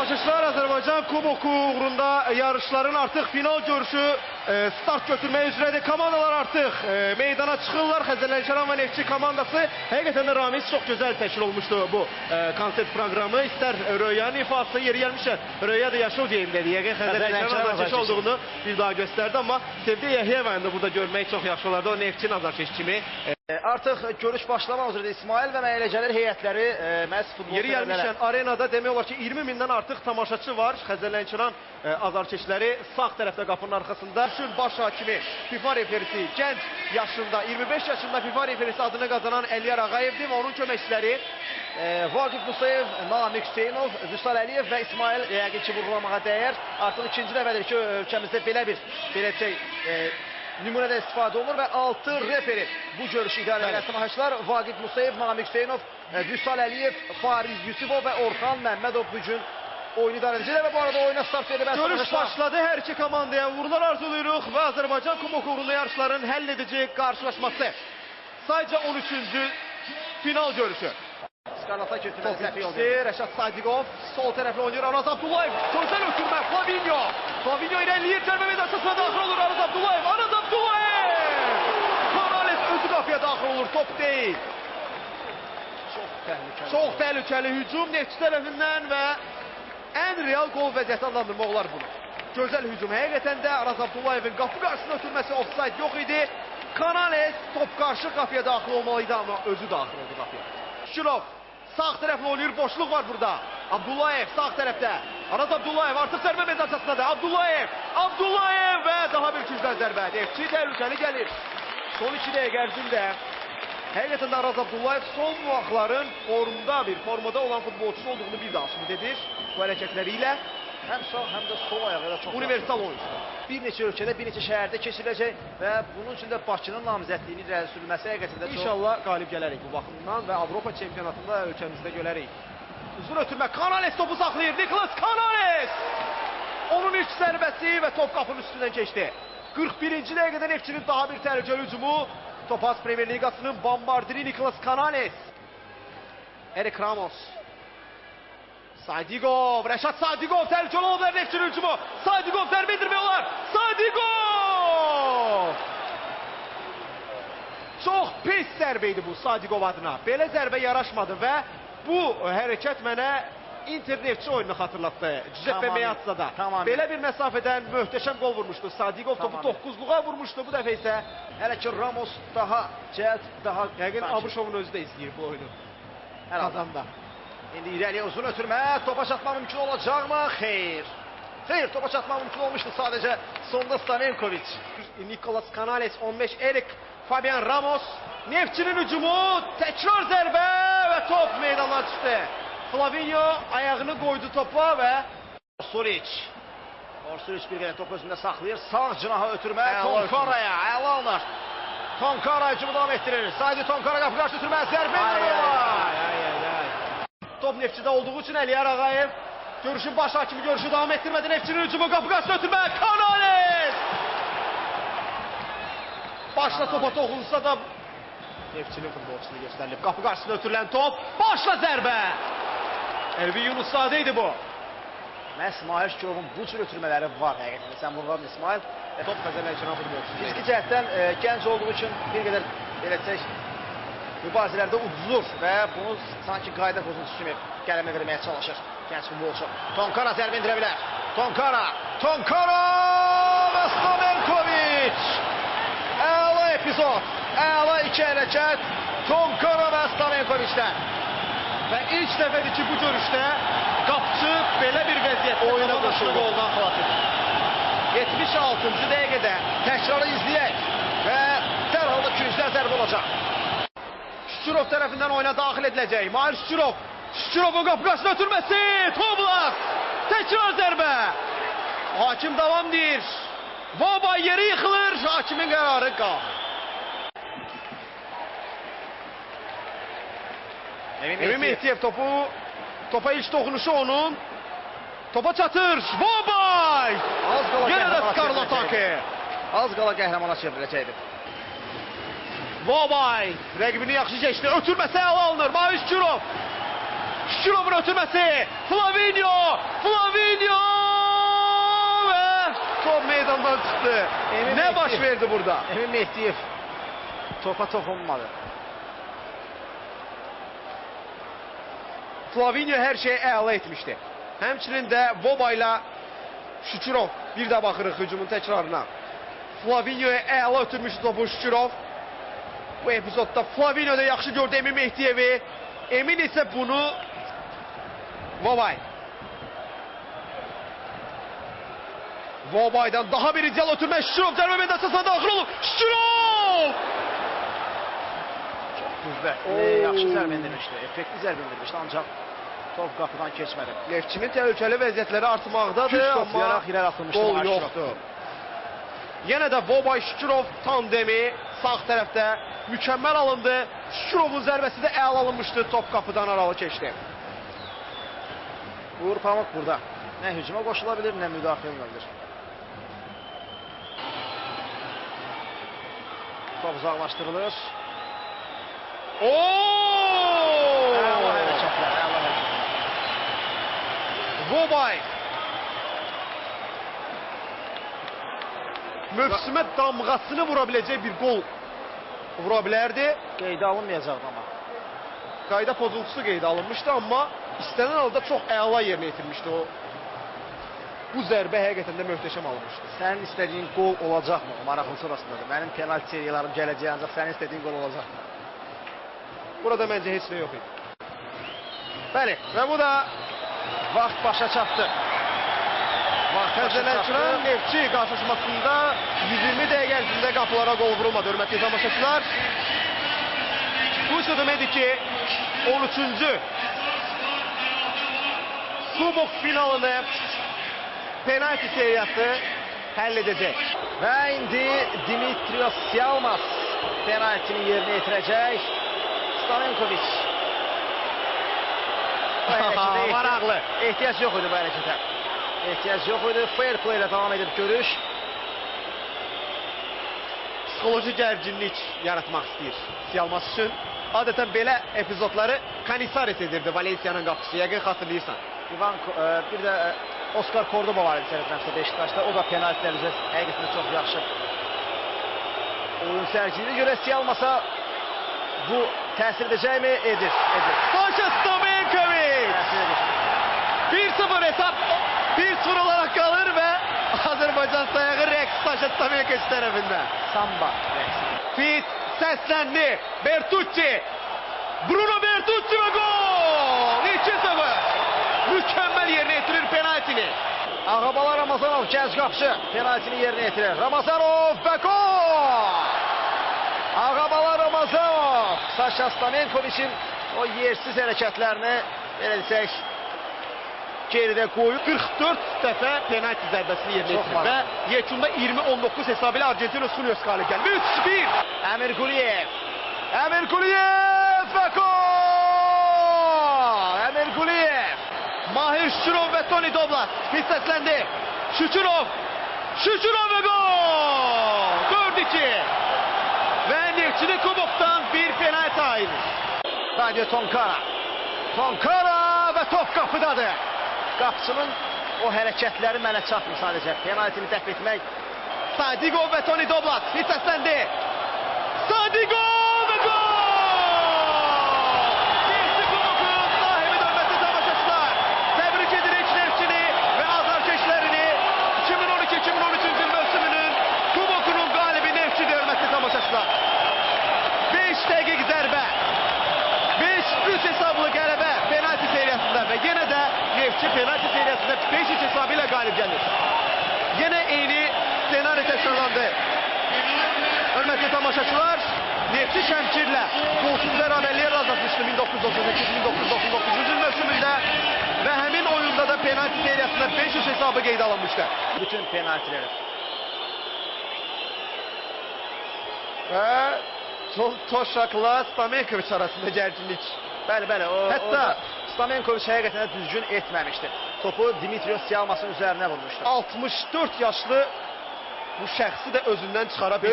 Tamaşaçılar, Azərbaycan Kuboku uğrunda yarışların artıq final görüşü start götürmək üzrədir. Komandalar artıq meydana çıxırlar. Xəzərlənkəran və Neftçi komandası. Həqiqətən də Ramiz çox gözəl təşkil olmuşdu bu konsert proqramı. İstər Röyanın ifası yeri gəlmişən, Röya da yaşıl geyimdə deyək. Xəzərlənkəran azarkeş olduğunu bir daha göstərdi. Amma Sevdi Yəhiyevəni də burada görmək çox yaxşı olardı. O Neftçinin azarkeş kimi. Artıq görüş başlamaq üzrədir. İsmail və Məyələcələr heyətləri məhz futbol yeri gəlmişən arenada demək olar ki 20 mindən artıq tamaşaçı var. Xəzərlənkəran azarkeşləri sağ tərəfdə qapının arxasında. Düşün baş hakimi FIFA referisi gənc yaşında 25 yaşında FIFA referisi adını qazanan Əliyar Ağayevdir və onun köməkçiləri Vaqif Musayev, Namiq Hüseynov, Vüsal Əliyev və İsmail yəqin ki vurğulamağa dəyər. Artıq ikinci dəfədir ki ölkəmizdə belə bir nümunədə istifadə olunur və 6 referi bu görüşü idarə edən tamaşaçılar Vaqif Musayev, Namiq Hüseynov, Vüsal Əliyev, Fariz Yusifov və Orxan Məmmədov bu gün oyunu idarə edəcəklər və bu arada oyuna start verir. Görüş başladı. Hər iki komandaya uğurlar arzuluyuruq və Azərbaycan Kuboku uğrunda yarışların həll edici qarşılaşması. Sadəcə 13-cü final görüşü. Skarlata kötürməli səhvi oldu. Rəşad Sadiqov sol tərəflə oynayır. Araz Abdullayev gözəl ötürmə. Flavinho. Flavinho irəliləyir. Cərbə meydançasına daxil olur. Araz Abdullayev. Araz Abdullayev. Morales özü qapıya daxil olur. Top deyil. Çox təhlükəli hücum Neftçi tərəfindən və ən real qol vəziyyəti adlandırmaq olar bunu. Gözəl hücum. Həqiqətən də Araz Abdullayevin qapı qarşısına ötürməsi offside yox idi. Canales top qarşı qapıya daxil olmalıydı amma özü daxil oldu qapıya. Şükürov sağ tərəflə oynayır. Boşluq var burada. Abdullayev sağ tərəfdə. Araz Abdullayev artıq zərbə meydançasındadır. Abdullayev və daha bir gücdən zərbə. Neftçi təhlükəli gəlir. Son 2 dəqiqə ərzində həqiqətən də Araz Abdullayev son vaxtların formada olan futbolçusu olduğunu bir daha sübut edir bu hərəkətləri ilə. Həm sağ, həm də sol ayağı ilə çox universal oyuncudur. Bir neçə ölkədə, bir neçə şəhərdə keçiriləcək və bunun üçün də Bakının namizədliyini irəli sürülməsi həqiqətən də çox... İnşallah qalib gələrik bu baxımdan və Avropa çempionatında ölkəmizdə görərik. Uzun ötürmə, Canales topu saxlayır, Niklas Canales! Onun ilk zərbəsi və top qapının üstündən keçdi. 41-ci dəqiqədə Neftçinin daha bir təhlükəli hücumu. Topaz Premier Ligasının bombardiri Niklas Canales. Erik Ramos. Sadiqov, Rəşad Sadiqov təhlükəli olublar Neftçinin hücumu. Sadiqov zərbə indirmək olar. Sadiqov! Çox pis zərbə idi bu Sadiqov adına. Belə zərbə yaraşmadı və bu hərəkət mənə Inter-Neftçi oyununu xatırlatdı. Giuseppe Meazza'da. Belə bir məsafədən möhtəşəm qol vurmuşdu. Sadiqov topu 9-luğa vurmuşdu. Bu dəfə isə hələ ki Ramos daha cəld, daha yəqin Abuşovun özü də izləyir bu oyunu. Kazanda. İndi irəliyə uzun ötürmə, topa çatmaq mümkün olacaqmı? Xeyr. Xeyr, topa çatmaq mümkün olmuşdu sadəcə sonda Stamenkovic. Niklas Canales, 15 Erik, Fabian Ramos. Neftçinin hücumu, təkrar zərbə və top meydandan çıxdı. Flavinho ayağını qoydu topa və Orsuric bir qədər topu özündə saxlayır. Sağ cinaha ötürmə, Tonkara'ya, əla alınır. Tonkara hücumu davam etdirir. Saydı Tonkara qapı qarşı ötürmə, zərbə top Neftçidə olduğu üçün Əliyar Ağayev görüşün baş hakimi görüşü davam etdirmədi. Neftçinin hücumu qapı qarşısına ötürmə. Canales! Başla topa toxunsa da Neftçinin futbolçusunu göstərilib. Qapı qarşısına ötürülən top. Başla zərbə! Elvi Yunuszadə idi bu. Məhz Mahir Şükurovun bu cür ötürmələri var həqiqətən. Sən vurğuladın İsmail. Top Xəzərlənkəran futbolçusu. Fiziki cəhətdən gənc olduğu üçün bir qədər belə deyək mübarizələrdə uduzur və bunu sanki qayda pozuntusu kimi qələmə verməyə çalışır gənc futbolçu. Tonkara zərbə indirə bilər. Tonkara və Stamenkovic. Əla epizod, əla iki hərəkət Tonkara və Stamenkovicdən. Və ilk dəfədir ki bu görüşdə qapıcı belə bir vəziyyətdə oyuna qoşuldu, qoldan xilas edir. 76-cı dəqiqədə təkrarı izləyək və dərhal da küncdən zərbə olacaq. Şükürov tərəfindən oyuna daxil ediləcək. Mahir Şükürov. Şükürovun qapı qarşısına ötürməsi. Toblak. Təkrar zərbə. Hakim davam deyir. Vabay yeri yıxılır. Hakimin qərarı qal. Emin Mehdiyev topa ilk toxunuşu onun. Topa çatır. Vabay. Yenə də Skarlataki. Az qala qəhrəmana çevriləcəkdir. Vabay rəqibini yaxşı keçdi. Ötürməsə əla alınır. Mahir Şükürov. Şurovun ötürməsi. Flavinho ve top meydandan çıktı. Ne baş verdi burada? Emin Mehdiyev topa toxunmadı. Flavinho her şeyi əla etmişti. Həmçinin də Voba ilə Şükürov. Bir də baxırıq hücumun təkrarına. Flavinho'ya əla ötürmüşdü topu Şükürov. Bu epizodda Flavinho da yaxşı gördü Emin Mehdiyevi. Emin isə bunu Vobay. Vobay'dan daha bir ideal ötürmə. Şükürov cərbə məndəsəsinə daxil olub. Şükürov! Qüvvətli, yaxşı zərbə endirmişdi. Effektli zərbə endirmişdi, ancaq top qapıdan keçmədi. Neftçinin təhlükəli vəziyyətləri artmaqdadır, Güc amma toplayaraq irəli atılmışdı. gol yoxdur. Yenə də Vobay Şükürov tandemi sağ tərəfdə mükəmməl alındı. Şükurovun zərbəsi də əla alınmışdı. Top qapıdan aralı keçdi. Uğur Pamuk burada. Nə hücuma qoşula bilir, nə müdafiə olunabilir. Top uzaqlaşdırılır. Əla hərəkətlər, əla hərəkətlər. Vobay mövsümə damğasını vura biləcək bir gol vura bilərdi. Qeydə alınmayacaqdı amma. Qayda pozuntusu qeydə alınmışdı, amma istənilən halda çox əla yerinə yetirmişdi o. Bu zərbə həqiqətən də möhtəşəm alınmışdı. Sənin istədiyin gol olacaqmı? Maraqlı sonrasındadır. Mənim penalti seriyalarım gələcək, ancaq sənin istədiyin gol olacaqmı? Burada məncə heç nə yox idi. Bəli, və bu da vaxt başa çatdı. Təzələnçilər Neftçi qarşılaşmasında 120 dəqiqə ərzində qapılara qol vurulmadı, hörmətli tamaşaçılar. Bu isə deməkdir ki, 13-cü Kubok finalını penalti seriyası həll edəcək. Və indi Dimitrios Sialmas penaltini yerinə yetirəcək. Stamenkovic. Maraqlı. Ehtiyac yox idi bu hərəkətə. Ehtiyac yox idi. Fair play ilə davam edib görüş. Psixoloji gərginlik yaratmaq istəyir Sialmas üçün. Adətən belə epizodları Canizares edirdi Valensiyanın qapısı. Yəqin xatırlayırsan. Bir də Oskar Cordoba var idi sərəfləmsə Beşiktaşda. O da penaltilər üzrə həqiqətən çox yaxşı oyun sərgiliyinə görə Sialmasa bu təsir edəcəkmi? Edir. Saşa Stamenkovic! 1-0 hesap 1-0 olarak kalır ve Azerbaycan sayağı Rex Saşa Stamenkovic tarafından. Samba. Fit seslendi. Bertucci. Bruno Bertucci ve gol! 2-0. Mükemmel yerine getirir penaltini. Ağabalar Ramazanov gənc qapıcı penaltini yerinə yetirir. Ramazanov və gol! Ağabalar Ramazanov Saşa Stamenkovic'in o yersiz hərəkətlərini belə desək geridə qoyub 44 dəfə penalti zərbəsini yerinə yetirir və yekunda 20-19 hesabı ilə Argentina Sunios qalib gəldi. 3-1. Əmir Quliyev və gol! Əmir Quliyev. Mahir Şükürov ve Toni Doblas fit seslendi. Şükürov ve gol! 4-2. Ve Neftçili Kubok'tan bir penaltı ayrı. Radio Tonkara və top qapıdadır. Qapıcının o hərəkətləri mənə çatmır sadəcə. Penaltini dəf etmək. Sadigo ve Toni Doblas fit seslendi. Sadigo ve gol! Neftçi Kubok'un sahibi dönmesi tamaşaçılar. Tebrik edirik Neftçini ve azarkeşlerini 2012-2013 mövsümünün Kubok'unun galibi Neftçi dönmesi tamaşaçılar. 5 dəqiq zərbə. 5-3 hesablı qələbə penalti seriyasında və yenə də Neftçi penalti seriyasında 5-3 hesabı ilə qalib gəlir. Yenə eyni senaryo təkrarlandı. Hörmətli tamaşaçılar, Neftçi Şəmkirlə golsuz bərabərliyə razılaşmışdı 1938-1999 mövsümündə və həmin oyunda da penalti seriyasında 5-3 hesabı qeydə alınmışdı. Bütün penaltiləri. Və John Toşak'la Stamenkovic arasında gərginlik. Bəli. Hətta Stamenkovic həqiqətən də düzgün etməmişdi. Topu Dimitrios Sialmasın üzərinə vurmuşdu. 64 yaşlı bu şəxsi də özündən çıxara bildi.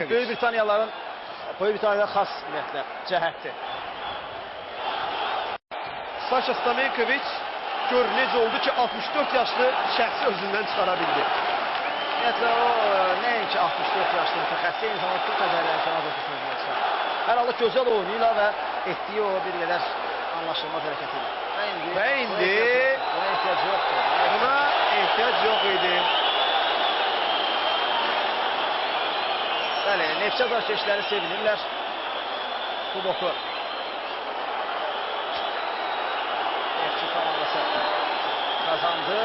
Böyük Britaniyalıların xas ümumiyyətlə cəhətdir. Saşa Stamenkoviç gör necə oldu ki 64 yaşlı şəxsi özündən çıxara bildi. Ümumiyyətlə o nəinki 64 yaşlı mütəxəssis, eyni zamanda Türk Azərbaycan komandasının hər halda gözəl oynayırlar və etdiyi o bir qədər anlaşılmaz hərəkətidir. Və indi buna ehtiyac yoxdur. Buna ehtiyac yox idi. Bəli, Neftçi azarkeşləri sevinirlər. Kuboku. Neftçi komandası kazandı.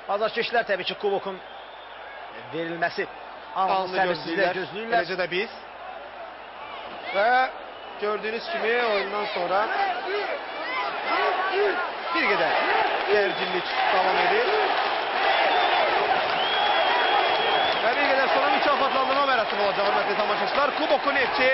Azarkeşlər təbii ki, kubokun verilməsi anını səbirsizliklə gözləyirlər. Eləcə də biz. Və gördüyünüz kimi oyundan sonra bir qədər gərginlik davam edir. Və bir qədər sonra mükafatlandırma mərasimi olacaq, hörmətli tamaşaçılar. Kuboku Neftçi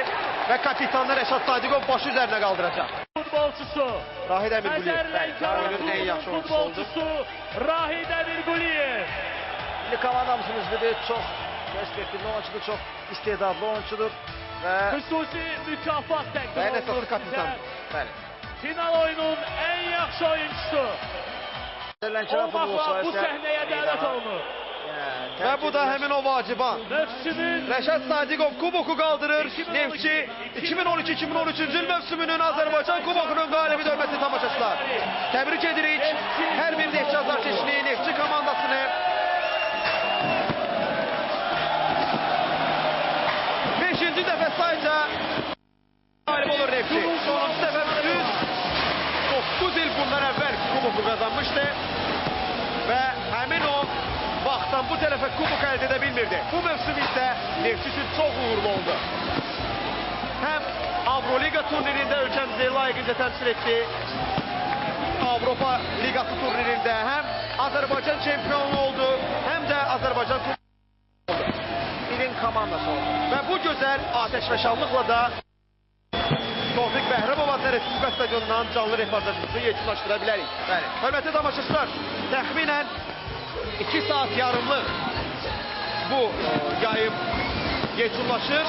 və kapitanı Rəşad Sadiqov başı üzərinə qaldıracaq. Futbolçusu Rahid Əmirquliyev. Azərbaycanın Oyunun ən yaxşı oyuncusu oldu. futbolçusu Rahid Əmirquliyev. İndi komandamızın üzvüdür, çox perspektivli oyuncudur, çox istedadlı oyuncudur və Xüsusi mükafat Və təqdim ən əsası olunur kapitan. sizə. bəli. Final oyunun ən yaxşı oyuncusu Lənkəran olmaqla futbolçuları bu isə səhnəyə dəvət olunur. Və bu da həmin o vaciban. Mövsümün Rəşad Sadiqov kuboku qaldırır. Neftçi 2012-2013-cü il mövsümünün Azərbaycan kubokunun qalibi hörmətli tamaşaçılar. Təbrik edirik hər bir Neftçi azarkeşini, Neftçi komandasını. Beşinci dəfə sayca qalib olur Neftçi. Sonuncu dəfə düz 9 il bundan əvvəl kuboku qazanmışdı. Və həmin o vaxtdan bu tərəfə kubok əldə edə bilmirdi. Bu mövsüm isə Neftçi üçün çox uğurlu oldu. Həm Avroliqa turnirində ölkəmizi layiqincə təmsil etdi. Avropa Liqası turnirində həm Azərbaycan çempionu oldu, həm də Azərbaycan kuboku oldu. ilin komandası oldu. Və bu gözəl atəşfəşanlıqla da Tofiq Bəhrəmov adlı Respublika stadionundan canlı reportajımızı yekunlaşdıra bilərik. Bəli. Hörmətli tamaşaçılar, təxminən 2 saat yarımlıq bu yayım yekunlaşır.